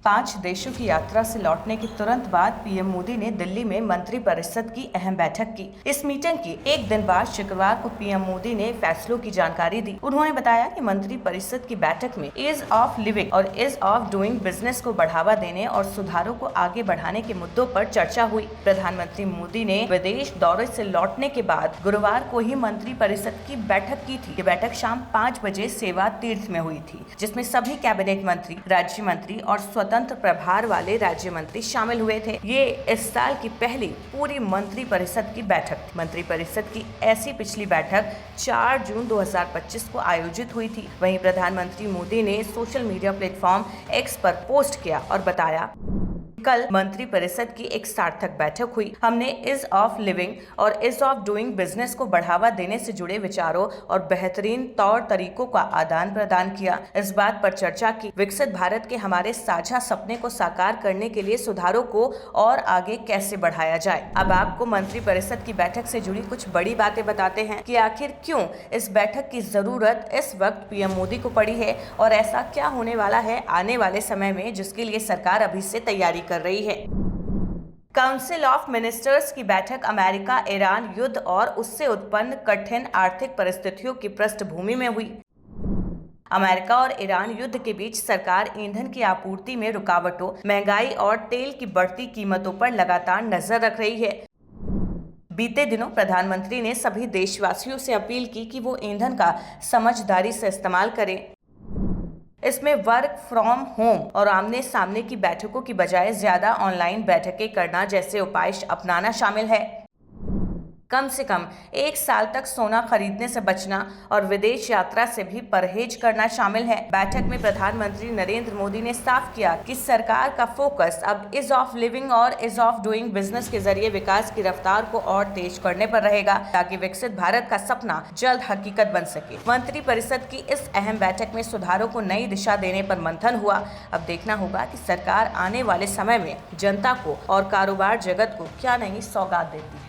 5 देशों की यात्रा से लौटने के तुरंत बाद पीएम मोदी ने दिल्ली में मंत्री परिषद की अहम बैठक की। इस मीटिंग के एक दिन बाद शुक्रवार को पीएम मोदी ने फैसलों की जानकारी दी। उन्होंने बताया कि मंत्री परिषद की बैठक में ईज ऑफ लिविंग और ईज ऑफ डूइंग बिजनेस को बढ़ावा देने और सुधारों को आगे बढ़ाने के मुद्दों पर चर्चा हुई। प्रधानमंत्री मोदी ने विदेश दौरे से लौटने के बाद गुरुवार को ही मंत्री परिषद की बैठक की थी। ये बैठक शाम 5 बजे सेवा तीर्थ में हुई थी, जिसमें सभी कैबिनेट मंत्री, राज्य मंत्री और स्वतंत्र प्रभार वाले राज्य मंत्री शामिल हुए थे। ये इस साल की पहली पूरी मंत्री परिषद की बैठक थी। मंत्री परिषद की ऐसी पिछली बैठक 4 जून 2025 को आयोजित हुई थी। वहीं प्रधानमंत्री मोदी ने सोशल मीडिया प्लेटफॉर्म एक्स पर पोस्ट किया और बताया, कल मंत्री परिषद की एक सार्थक बैठक हुई। हमने ईज ऑफ लिविंग और ईज ऑफ डूइंग बिजनेस को बढ़ावा देने से जुड़े विचारों और बेहतरीन तौर तरीकों का आदान प्रदान किया। इस बात पर चर्चा की, विकसित भारत के हमारे साझा सपने को साकार करने के लिए सुधारों को और आगे कैसे बढ़ाया जाए। अब आपको मंत्री परिषद की बैठक से जुड़ी कुछ बड़ी बातें बताते हैं कि आखिर क्यों इस बैठक की जरूरत इस वक्त पीएम मोदी को पड़ी है और ऐसा क्या होने वाला है आने वाले समय में, जिसके लिए सरकार अभी से तैयारी कर रही है। काउंसिल ऑफ मिनिस्टर्स की बैठक अमेरिका ईरान युद्ध और उससे उत्पन्न कठिन आर्थिक परिस्थितियों की पृष्ठभूमि में हुई। अमेरिका और ईरान युद्ध के बीच सरकार ईंधन की आपूर्ति में रुकावटों, महंगाई और तेल की बढ़ती कीमतों पर लगातार नजर रख रही है। बीते दिनों प्रधानमंत्री ने सभी देशवासियों से अपील की कि वो ईंधन का समझदारी से इस्तेमाल करें। इसमें वर्क फ्रॉम होम और आमने सामने की बैठकों की बजाय ज्यादा ऑनलाइन बैठकें करना जैसे उपाय अपनाना शामिल है। कम से कम 1 साल तक सोना खरीदने से बचना और विदेश यात्रा से भी परहेज करना शामिल है। बैठक में प्रधानमंत्री नरेंद्र मोदी ने साफ किया कि सरकार का फोकस अब ईज ऑफ लिविंग और ईज ऑफ डूइंग बिजनेस के जरिए विकास की रफ्तार को और तेज करने पर रहेगा, ताकि विकसित भारत का सपना जल्द हकीकत बन सके। मंत्री परिषद की इस अहम बैठक में सुधारों को नई दिशा देने पर मंथन हुआ। अब देखना होगा कि सरकार आने वाले समय में जनता को और कारोबार जगत को क्या नई सौगात देती है।